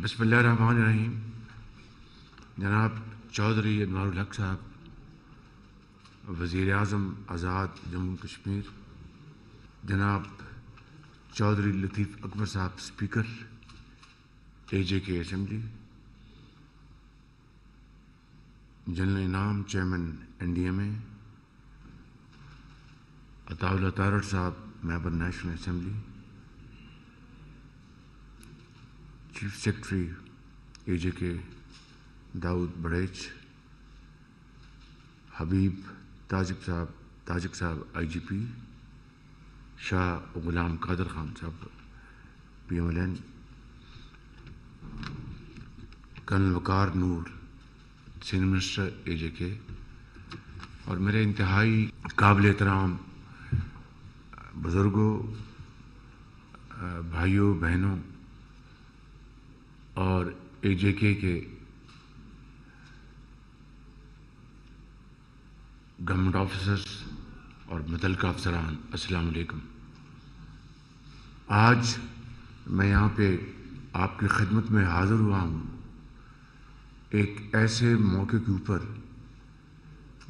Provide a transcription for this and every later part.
بسم اللہ الرحمن الرحیم. جناب چودھری انوار الحق صاحب وزیر اعظم آزاد جموں کشمیر، جناب Chaudhry Latif Akbar Sahib speaker AJK assembly, general Inam chairman NDMA، Ata Ullah Tarar Sahib member national assembly, chief secretary AJK Dawood Bareach, Habib Tajik Sahib IGP، Shah Ghulam Qadir Khan Sahib PMLN، colonel Waqar Noor senior minister AJK، اور میرے انتہائی قابل احترام بزرگوں، بھائیوں بہنوں اور AJK کے گورنمنٹ آفیسرز اور متعلقہ افسران، السلام علیکم. آج میں یہاں پہ آپ کی خدمت میں حاضر ہوا ہوں ایک ایسے موقع کے اوپر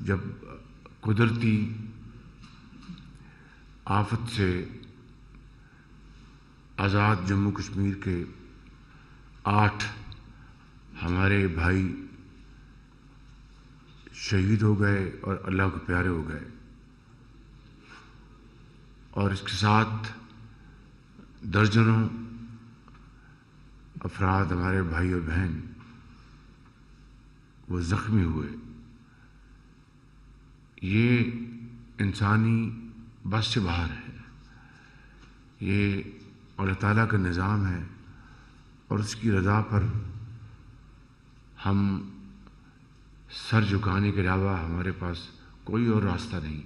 جب قدرتی آفت سے آزاد جموں کشمیر کے 8 ہمارے بھائی شہید ہو گئے اور اللہ کے پیارے ہو گئے، اور اس کے ساتھ درجنوں افراد ہمارے بھائی اور بہن وہ زخمی ہوئے. یہ انسانی بس سے باہر ہے، یہ اللہ تعالیٰ کا نظام ہے، اور اس کی رضا پر ہم سر جھکانے کے علاوہ ہمارے پاس کوئی اور راستہ نہیں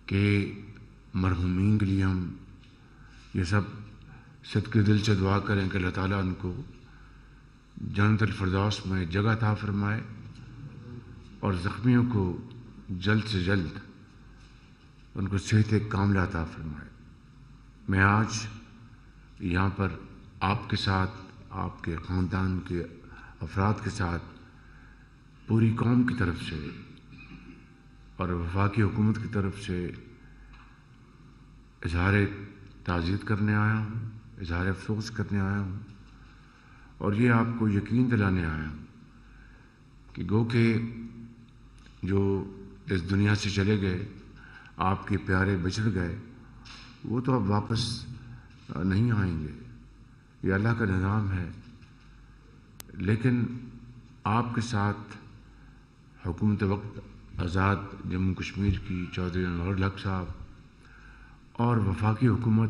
کہ مرحومین کے لیے ہم یہ سب صدقے دل سے دعا کریں کہ اللہ تعالیٰ ان کو جنت الفردوس میں جگہ عطا فرمائے اور زخمیوں کو جلد سے جلد ان کو صحت کاملہ عطا فرمائے. میں آج یہاں پر آپ کے ساتھ، آپ کے خاندان کے افراد کے ساتھ پوری قوم کی طرف سے اور وفاقی حکومت کی طرف سے اظہار تعزیت کرنے آیا ہوں، اظہار افسوس کرنے آیا ہوں، اور یہ آپ کو یقین دلانے آیا ہوں کہ گو کہ جو اس دنیا سے چلے گئے، آپ کے پیارے بچڑ گئے، وہ تو اب واپس نہیں آئیں گے، یہ اللہ کا نظام ہے. لیکن آپ کے ساتھ حکومت وقت آزاد جموں کشمیر کی چودھری انوار الحق صاحب اور وفاقی حکومت،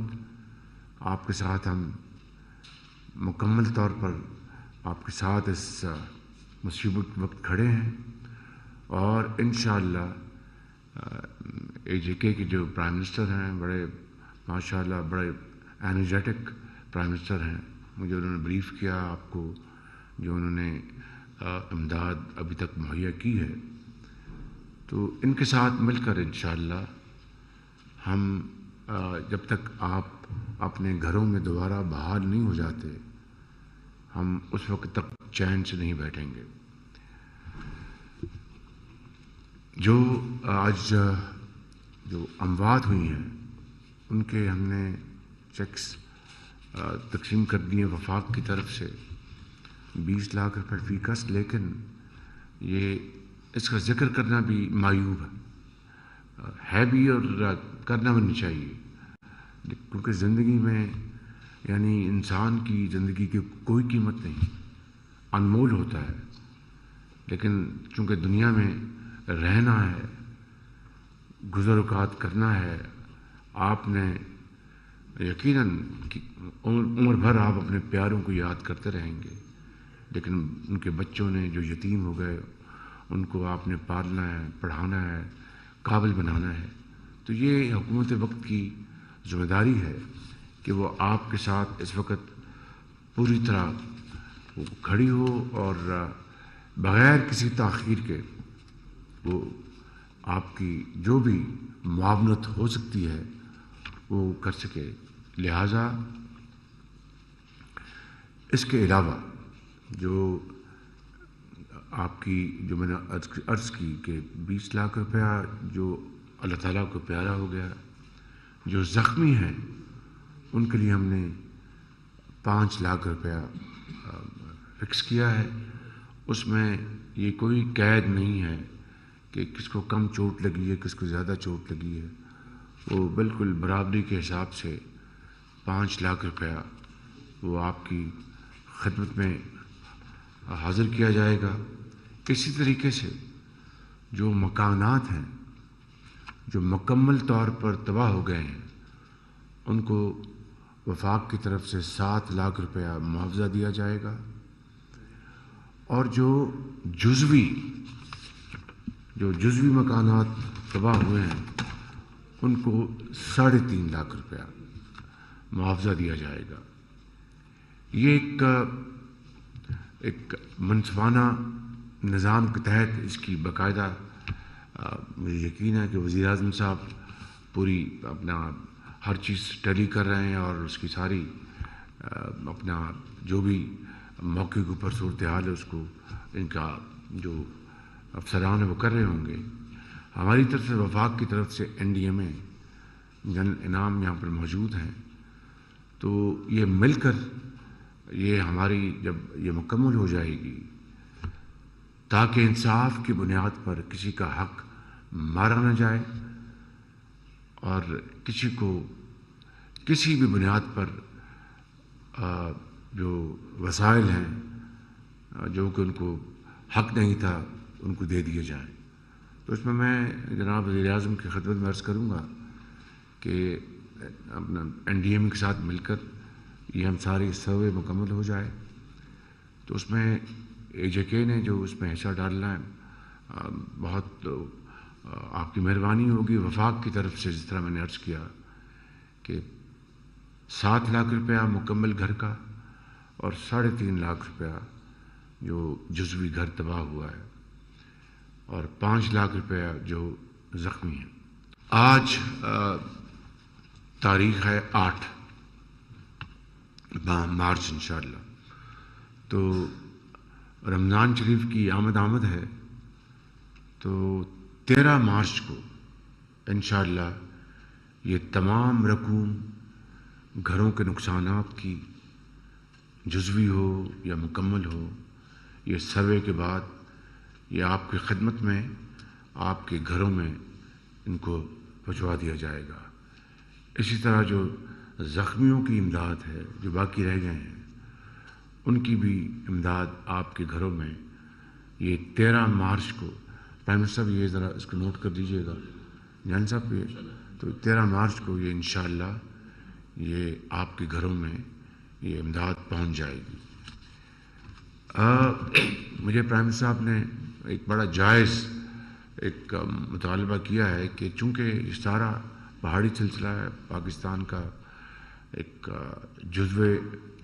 آپ کے ساتھ ہم مکمل طور پر آپ کے ساتھ اس مصیبت وقت کھڑے ہیں، اور انشاءاللہ AJK کے جو پرائم منسٹر ہیں، بڑے ماشاءاللہ بڑے انرجیٹک پرائم منسٹر ہیں. مجھے انہوں نے بریف کیا آپ کو جو انہوں نے امداد ابھی تک مہیا کی ہے، تو ان کے ساتھ مل کر انشاءاللہ ہم جب تک آپ اپنے گھروں میں دوبارہ بحال نہیں ہو جاتے، ہم اس وقت تک چین سے نہیں بیٹھیں گے. جو آج جو اموات ہوئی ہیں ان کے ہم نے چیکس تقسیم کر دیے وفاق کی طرف سے 20 لاکھ روپے فی کس، لیکن یہ اس کا ذکر کرنا بھی معیوب ہے بھی اور کرنا بھی نہیں چاہیے، کیونکہ زندگی میں یعنی انسان کی زندگی کی کوئی قیمت نہیں، انمول ہوتا ہے. لیکن چونکہ دنیا میں رہنا ہے، گزر اوقات کرنا ہے، آپ نے یقیناً عمر بھر آپ اپنے پیاروں کو یاد کرتے رہیں گے، لیکن ان کے بچوں نے جو یتیم ہو گئے ان کو آپ نے پالنا ہے، پڑھانا ہے، قابل بنانا ہے. تو یہ حکومت وقت کی ذمہ داری ہے کہ وہ آپ کے ساتھ اس وقت پوری طرح کھڑی ہو اور بغیر کسی تاخیر کے وہ آپ کی جو بھی معاونت ہو سکتی ہے وہ کر سکے. لہٰذا اس کے علاوہ جو آپ کی جو میں نے عرض کی کہ 20 لاکھ روپیہ جو اللہ تعالیٰ کو پیارا ہو گیا، جو زخمی ہیں ان کے لیے ہم نے 5 لاکھ روپیہ فکس کیا ہے. اس میں یہ کوئی قید نہیں ہے کہ کس کو کم چوٹ لگی ہے کس کو زیادہ چوٹ لگی ہے. وہ بالکل برابری کے حساب سے 5 لاکھ روپیہ وہ آپ کی خدمت میں حاضر کیا جائے گا. اسی طریقے سے جو مکانات ہیں جو مکمل طور پر تباہ ہو گئے ہیں ان کو وفاق کی طرف سے 7 لاکھ روپیہ معاوضہ دیا جائے گا، اور جو جزوی مکانات تباہ ہوئے ہیں ان کو 3.5 لاکھ روپیہ معاوضہ دیا جائے گا. یہ ایک منصفانہ نظام کے تحت اس کی باقاعدہ مجھے یقین ہے کہ وزیر اعظم صاحب پوری اپنا ہر چیز ٹیلی کر رہے ہیں اور اس کی ساری اپنا جو بھی موقع کے اوپر صورتحال ہے اس کو ان کا جو افسران ہیں وہ کر رہے ہوں گے. ہماری طرف سے وفاق کی طرف سے NDMA جنرل انعام یہاں پر موجود ہیں، تو یہ مل کر یہ ہماری جب یہ مکمل ہو جائے گی تاکہ انصاف کی بنیاد پر کسی کا حق مارا نہ جائے اور کسی کو کسی بھی بنیاد پر جو وسائل ہیں جو کہ ان کو حق نہیں تھا ان کو دے دیے جائیں. تو اس میں جناب وزیر اعظم کی خدمت میں عرض کروں گا کہ اپنا NDMA کے ساتھ مل کر یہ ہم ساری سروے مکمل ہو جائے. تو اس میں AJK نے جو اس میں حصہ ڈالنا ہے بہت آپ کی مہربانی ہوگی. وفاق کی طرف سے جس طرح میں نے عرض کیا کہ 7 لاکھ روپیہ مکمل گھر کا اور 3.5 لاکھ روپیہ جو جزوی گھر تباہ ہوا ہے اور 5 لاکھ روپیہ جو زخمی ہیں. آج تاریخ ہے 8 مارچ انشاءاللہ. تو رمضان شریف کی آمد ہے. تو 13 مارچ کو انشاءاللہ یہ تمام رقوم گھروں کے نقصانات کی جزوی ہو یا مکمل ہو یہ سروے کے بعد یہ آپ کی خدمت میں آپ کے گھروں میں ان کو پہنچوا دیا جائے گا. اسی طرح جو زخمیوں کی امداد ہے جو باقی رہ گئے ہیں ان کی بھی امداد آپ کے گھروں میں یہ 13 مارچ کو پرائم منسٹر صاحب یہ ذرا اس کو نوٹ کر دیجیے گا جان صاحب یہ. تو 13 مارچ کو یہ انشاءاللہ یہ آپ کے گھروں میں یہ امداد پہنچ جائے گی. مجھے پرائم منسٹر صاحب نے ایک بڑا جائز ایک مطالبہ کیا ہے کہ چونکہ یہ سارا پہاڑی سلسلہ ہے پاکستان کا ایک جزو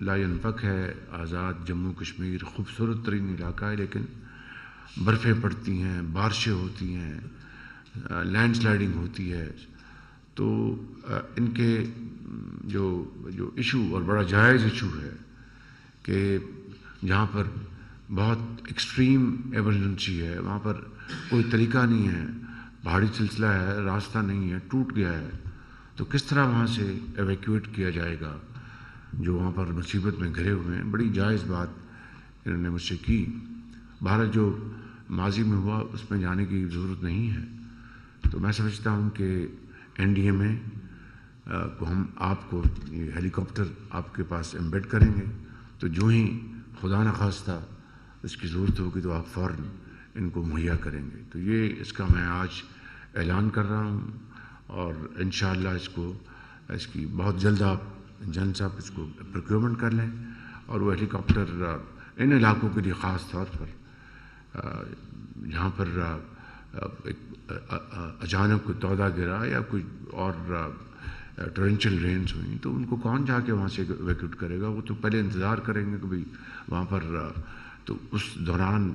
لا ينفک ہے آزاد جموں کشمیر خوبصورت ترین علاقہ ہے لیکن برفیں پڑتی ہیں بارشیں ہوتی ہیں لینڈ سلائڈنگ ہوتی ہے. تو ان کے جو ایشو اور بڑا جائز ایشو ہے کہ جہاں پر بہت ایکسٹریم ایمرجنسی ہے وہاں پر کوئی طریقہ نہیں ہے پہاڑی سلسلہ ہے راستہ نہیں ہے ٹوٹ گیا ہے تو کس طرح وہاں سے ایویکویٹ کیا جائے گا جو وہاں پر مصیبت میں گھرے ہوئے ہیں. بڑی جائز بات انہوں نے مجھ سے کی. بھارت جو ماضی میں ہوا اس میں جانے کی ضرورت نہیں ہے. تو میں سمجھتا ہوں کہ NDMA کو ہم آپ کو یہ ہیلی کاپٹر آپ کے پاس ایمبیڈ کریں گے تو جو ہی خدا نخواستہ اس کی ضرورت ہوگی تو آپ فوراً ان کو مہیا کریں گے. تو یہ اس کا میں آج اعلان کر رہا ہوں اور انشاءاللہ اس کی بہت جلد آپ جن صاحب اس کو پروکیورمنٹ کر لیں اور وہ ہیلی کاپٹر ان علاقوں کے لیے خاص طور پر جہاں پر اچانک کوئی تودہ گرا یا کوئی اور ٹورنچل رینز ہوئیں تو ان کو کون جا کے وہاں سے ایویکیوٹ کرے گا. وہ تو پہلے انتظار کریں گے کہ بھئی وہاں پر تو اس دوران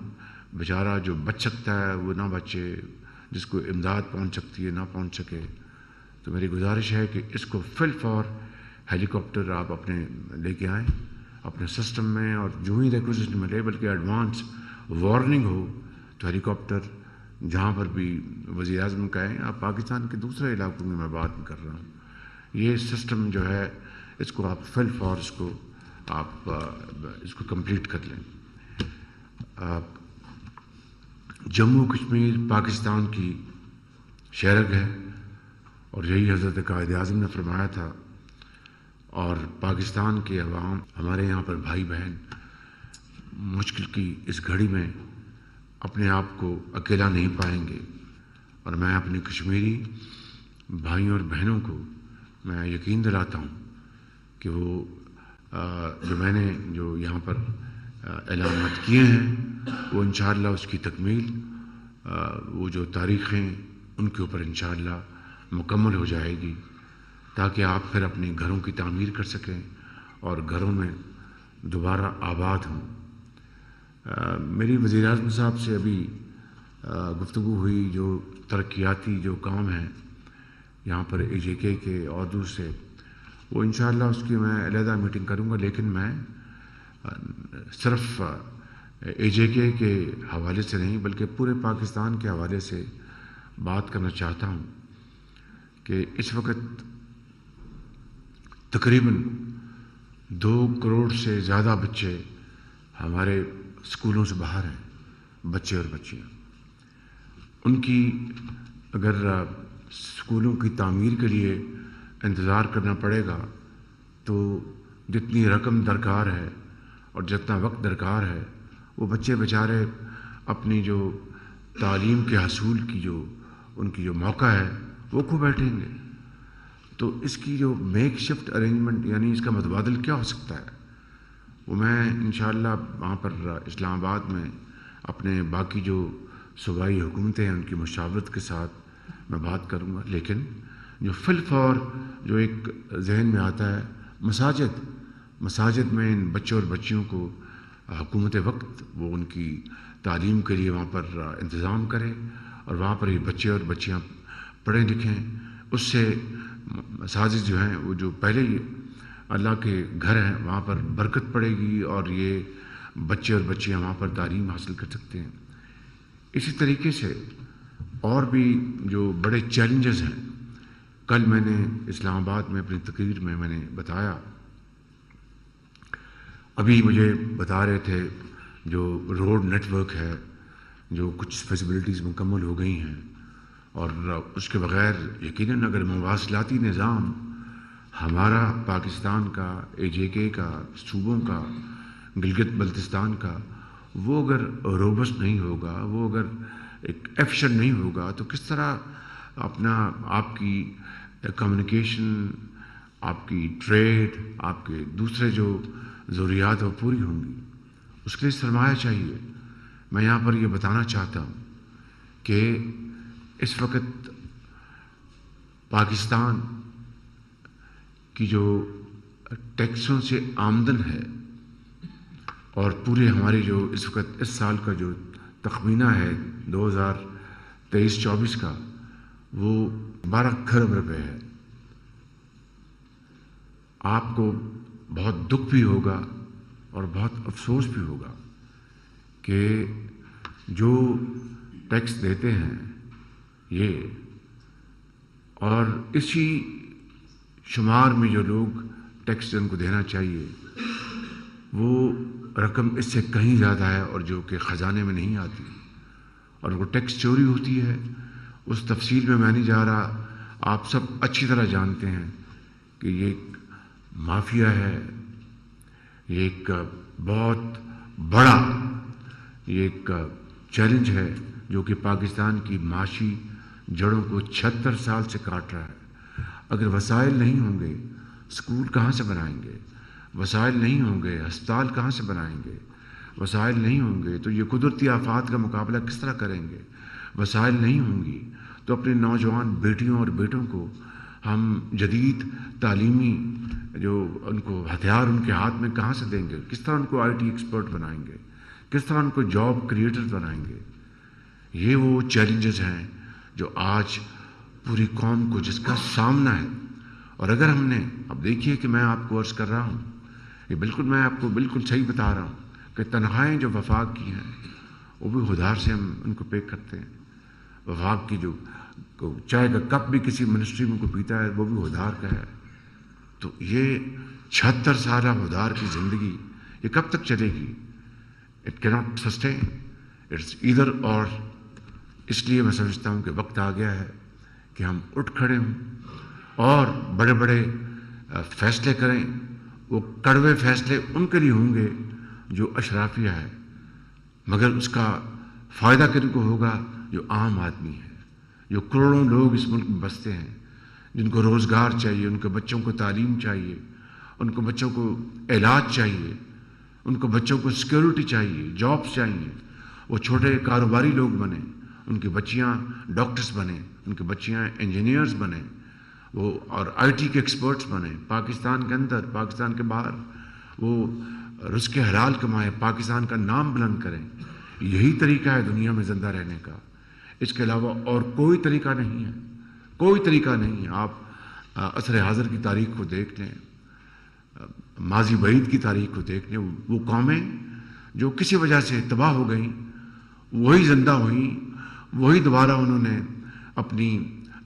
بیچارہ جو بچ سکتا ہے وہ نہ بچے جس کو امداد پہنچ سکتی ہے نہ پہنچ سکے. تو میری گزارش ہے کہ اس کو فل فور ہیلی کاپٹر آپ اپنے لے کے آئیں اپنے سسٹم میں، اور جو ہی ریکوزیشن ملے بلکہ ایڈوانس وارننگ ہو تو ہیلی کاپٹر جہاں پر بھی وزیر اعظم کا ہے، آپ پاکستان کے دوسرے علاقوں میں بات کر رہا ہوں، یہ سسٹم جو ہے اس کو آپ فل فورس کو آپ اس کو کمپلیٹ کر لیں۔ جموں کشمیر پاکستان کی شہرگ ہے، اور یہی حضرت قائد اعظم نے فرمایا تھا، اور پاکستان کے عوام، ہمارے یہاں پر بھائی بہن مشکل کی اس گھڑی میں اپنے آپ کو اکیلا نہیں پائیں گے، اور میں اپنے کشمیری بھائیوں اور بہنوں کو میں یقین دلاتا ہوں کہ وہ جو میں نے جو یہاں پر اعلانات کیے ہیں وہ انشاءاللہ اس کی تکمیل وہ جو تاریخیں ان کے اوپر انشاءاللہ مکمل ہو جائے گی، تاکہ آپ پھر اپنے گھروں کی تعمیر کر سکیں اور گھروں میں دوبارہ آباد ہوں۔ میری وزیر اعظم صاحب سے ابھی گفتگو ہوئی، جو ترقیاتی جو کام ہیں یہاں پر اے جے کے اور دوسرے، وہ انشاءاللہ اس کی میں علیحدہ میٹنگ کروں گا، لیکن میں صرف اے جے کے حوالے سے نہیں بلکہ پورے پاکستان کے حوالے سے بات کرنا چاہتا ہوں کہ اس وقت تقریباً 2 کروڑ سے زیادہ بچے ہمارے اسکولوں سے باہر ہیں، بچے اور بچیاں۔ ان کی اگر اسکولوں کی تعمیر کے لیے انتظار کرنا پڑے گا تو جتنی رقم درکار ہے اور جتنا وقت درکار ہے، وہ بچے بیچارے اپنی جو تعلیم کے حصول کی جو ان کی جو موقع ہے وہ کھو بیٹھیں گے۔ تو اس کی جو میک شفٹ ارینجمنٹ، یعنی اس کا متبادل کیا ہو سکتا ہے، وہ میں انشاءاللہ وہاں پر اسلام آباد میں اپنے باقی جو صوبائی حکومتیں ہیں ان کی مشاورت کے ساتھ میں بات کروں گا۔ لیکن جو فل فور جو ایک ذہن میں آتا ہے، مساجد میں ان بچوں اور بچیوں کو حکومت وقت وہ ان کی تعلیم کے لیے وہاں پر انتظام کرے، اور وہاں پر یہ بچے اور بچیاں پڑھیں لکھیں۔ اس سے مساجد جو ہیں وہ جو پہلے ہی اللہ کے گھر ہیں وہاں پر برکت پڑے گی، اور یہ بچے اور بچیاں وہاں پر تعلیم حاصل کر سکتے ہیں۔ اسی طریقے سے اور بھی جو بڑے چیلنجز ہیں، کل میں نے اسلام آباد میں اپنی تقریر میں نے بتایا، ابھی مجھے بتا رہے تھے جو روڈ نیٹ ورک ہے، جو کچھ فیسیلٹیز مکمل ہو گئی ہیں، اور اس کے بغیر یقیناً اگر مواصلاتی نظام ہمارا پاکستان کا، اے جے کے کا، صوبوں کا، گلگت بلتستان کا، وہ اگر روبسٹ نہیں ہوگا، وہ اگر ایک ایفیشنٹ نہیں ہوگا، تو کس طرح آپ کی کمیونیکیشن، آپ کی ٹریڈ، آپ کے دوسرے جو ضروریات وہ پوری ہوں گی؟ اس کے لیے سرمایہ چاہیے۔ میں یہاں پر یہ بتانا چاہتا ہوں کہ اس وقت پاکستان کی جو ٹیکسوں سے آمدن ہے، اور پورے ہمارے جو اس وقت اس سال کا جو تخمینہ ہے 2023-24 کا، وہ 12 کھرب روپے ہے۔ آپ کو بہت دکھ بھی ہوگا اور بہت افسوس بھی ہوگا کہ جو ٹیکس دیتے ہیں یہ، اور اسی شمار میں جو لوگ ٹیکس ان کو دینا چاہیے وہ رقم اس سے کہیں زیادہ ہے، اور جو کہ خزانے میں نہیں آتی، اور وہ ٹیکس چوری ہوتی ہے۔ اس تفصیل میں نہیں جا رہا، آپ سب اچھی طرح جانتے ہیں کہ یہ ایک مافیا ہے، یہ ایک بہت بڑا یہ ایک چیلنج ہے جو کہ پاکستان کی معاشی جڑوں کو 76 سال سے کاٹ رہا ہے۔ اگر وسائل نہیں ہوں گے، اسکول کہاں سے بنائیں گے؟ وسائل نہیں ہوں گے، ہسپتال کہاں سے بنائیں گے؟ وسائل نہیں ہوں گے تو یہ قدرتی آفات کا مقابلہ کس طرح کریں گے؟ وسائل نہیں ہوں گی تو اپنے نوجوان بیٹیوں اور بیٹوں کو ہم جدید تعلیمی جو ان کو ہتھیار ان کے ہاتھ میں کہاں سے دیں گے؟ کس طرح ان کو آئی ٹی ایکسپرٹ بنائیں گے؟ کس طرح ان کو جاب کریٹر بنائیں گے؟ یہ وہ چیلنجز ہیں جو آج پوری قوم کو جس کا سامنا ہے۔ اور اگر ہم نے، اب دیکھیے کہ میں آپ کو عرض کر رہا ہوں یہ بالکل میں آپ کو بالکل صحیح بتا رہا ہوں کہ تنخواہیں جو وفاق کی ہیں وہ بھی ہدار سے ہم ان کو پے کرتے ہیں. وفاق کی جو چائے کا کپ بھی کسی منسٹری میں کو پیتا ہے وہ بھی ہدار کا ہے. تو یہ 76 سالہ ہدار کی زندگی یہ کب تک چلے گی؟ اٹ کی ناٹ سسٹین، اٹس ایدر اور. اس لیے میں سمجھتا ہوں کہ وقت آ گیا ہے کہ ہم اٹھ کھڑے ہوں اور بڑے بڑے فیصلے کریں. وہ کڑوے فیصلے ان کے لیے ہوں گے جو اشرافیہ ہے، مگر اس کا فائدہ کن کو ہوگا؟ جو عام آدمی ہے، جو کروڑوں لوگ اس ملک میں بستے ہیں، جن کو روزگار چاہیے، ان کے بچوں کو تعلیم چاہیے، ان کو بچوں کو علاج چاہیے، ان کو بچوں کو سیکیورٹی چاہیے، جابس چاہیے. وہ چھوٹے کاروباری لوگ بنیں، ان کی بچیاں ڈاکٹرز بنیں، ان کی بچیاں انجینئرز بنیں، وہ اور آئی ٹی کے ایکسپرٹس بنیں. پاکستان کے اندر، پاکستان کے باہر وہ رزق حلال کمائیں، پاکستان کا نام بلند کریں. یہی طریقہ ہے دنیا میں زندہ رہنے کا. اس کے علاوہ اور کوئی طریقہ نہیں ہے، کوئی طریقہ نہیں ہے. آپ عصر حاضر کی تاریخ کو دیکھ لیں، ماضی بعید کی تاریخ کو دیکھ لیں. وہ قومیں جو کسی وجہ سے تباہ ہو گئیں وہی زندہ ہوئیں، وہی دوبارہ انہوں نے اپنی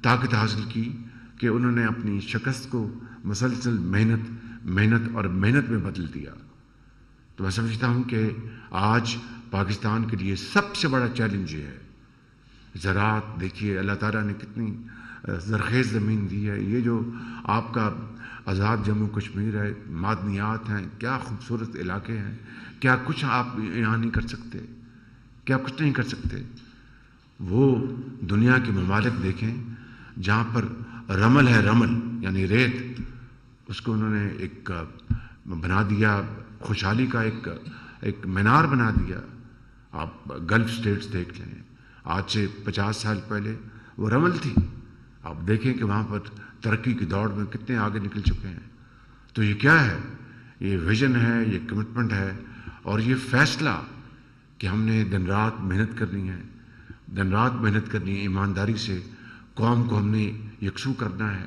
طاقت حاصل کی کہ انہوں نے اپنی شکست کو مسلسل محنت اور محنت میں بدل دیا. تو میں سمجھتا ہوں کہ آج پاکستان کے لیے سب سے بڑا چیلنج یہ ہے. زراعت دیکھیے اللہ تعالیٰ نے کتنی زرخیز زمین دی ہے. یہ جو آپ کا آزاد جموں کشمیر ہے، معدنیات ہیں، کیا خوبصورت علاقے ہیں. کیا کچھ آپ یہاں نہیں کر سکتے؟ کیا کچھ نہیں کر سکتے؟ وہ دنیا کے ممالک دیکھیں جہاں پر رمل ہے، رمل یعنی ریت، اس کو انہوں نے ایک بنا دیا، خوشحالی کا ایک مینار بنا دیا. آپ گلف سٹیٹس دیکھ لیں، آج سے 50 سال پہلے وہ رمل تھی. آپ دیکھیں کہ وہاں پر ترقی کی دوڑ میں کتنے آگے نکل چکے ہیں. تو یہ کیا ہے؟ یہ ویژن ہے، یہ کمٹمنٹ ہے، اور یہ فیصلہ کہ ہم نے دن رات محنت کرنی ہے، دن رات محنت کرنی ہے. ایمانداری سے قوم کو ہم نے یکسو کرنا ہے.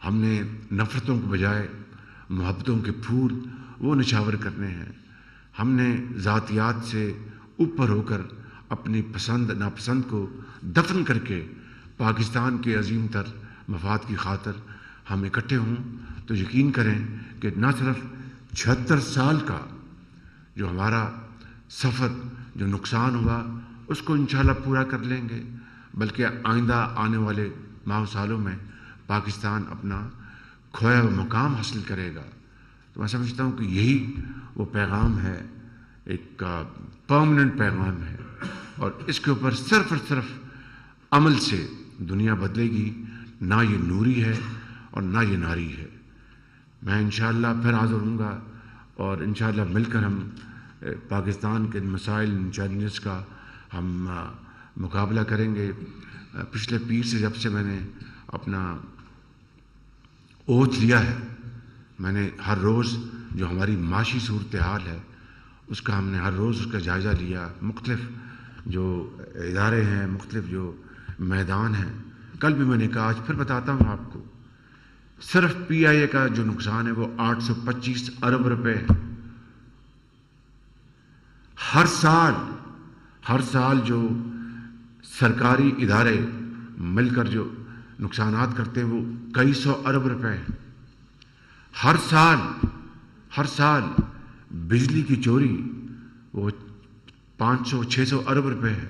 ہم نے نفرتوں کے بجائے محبتوں کے پھول وہ نچھاور کرنے ہیں. ہم نے ذاتیات سے اوپر ہو کر اپنی پسند ناپسند کو دفن کر کے پاکستان کے عظیم تر مفاد کی خاطر ہم اکٹھے ہوں. تو یقین کریں کہ نہ صرف 76 سال کا جو ہمارا سفر جو نقصان ہوا اس کو انشاءاللہ پورا کر لیں گے، بلکہ آئندہ آنے والے ماہ و سالوں میں پاکستان اپنا کھویا ہوا مقام حاصل کرے گا. تو میں سمجھتا ہوں کہ یہی وہ پیغام ہے، ایک پرماننٹ پیغام ہے، اور اس کے اوپر صرف اور صرف عمل سے دنیا بدلے گی. نہ یہ نوری ہے اور نہ یہ ناری ہے. میں انشاءاللہ پھر حاضر ہوں گا اور انشاءاللہ مل کر ہم پاکستان کے مسائل چیلنجز کا ہم مقابلہ کریں گے. پچھلے پیر سے جب سے میں نے اپنا اوتھ لیا ہے، میں نے ہر روز جو ہماری معاشی صورتحال ہے اس کا ہم نے ہر روز اس کا جائزہ لیا. مختلف جو ادارے ہیں، مختلف جو میدان ہیں. کل بھی میں نے کہا، آج پھر بتاتا ہوں آپ کو، صرف پی آئی اے کا جو نقصان ہے وہ 825 ارب روپے ہے. ہر سال جو سرکاری ادارے مل کر جو نقصانات کرتے ہیں وہ کئی سو ارب روپے ہیں. ہر سال بجلی کی چوری وہ 500-600 ارب روپے ہے.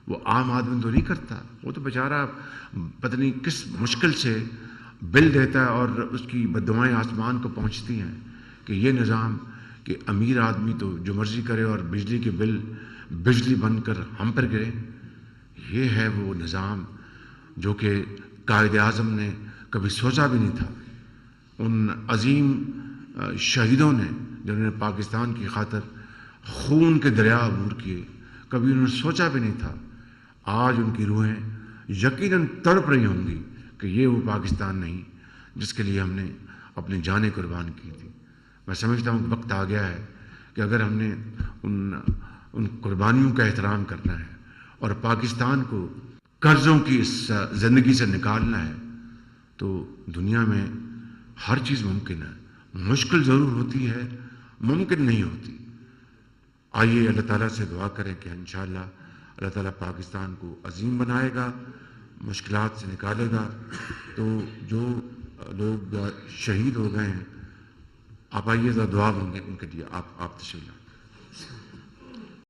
وہ عام آدمی تو نہیں کرتا، وہ تو بیچارہ پتہ نہیں کس مشکل سے بل دیتا ہے اور اس کی بددعائیں آسمان کو پہنچتی ہیں کہ یہ نظام کہ امیر آدمی تو جو مرضی کرے اور بجلی کے بل بجلی بن کر ہم پر گرے. یہ ہے وہ نظام جو کہ قائد اعظم نے کبھی سوچا بھی نہیں تھا. ان عظیم شہیدوں نے جنہوں نے پاکستان کی خاطر خون کے دریا عبور کیے، کبھی انہوں نے سوچا بھی نہیں تھا. آج ان کی روحیں یقیناً تڑپ رہی ہوں گی کہ یہ وہ پاکستان نہیں جس کے لیے ہم نے اپنی جانیں قربان کی تھی. میں سمجھتا ہوں کہ وقت آ گیا ہے کہ اگر ہم نے ان قربانیوں کا احترام کرنا ہے اور پاکستان کو قرضوں کی اس زندگی سے نکالنا ہے تو دنیا میں ہر چیز ممکن ہے. مشکل ضرور ہوتی ہے ممکن نہیں ہوتی. آئیے اللہ تعالیٰ سے دعا کریں کہ انشاءاللہ اللہ تعالیٰ پاکستان کو عظیم بنائے گا, مشکلات سے نکالے گا. تو جو لوگ شہید ہو گئے ہیں, آپ آئیے ذرا دعا مانگیں ان کے لیے. آپ تشریف لائیں.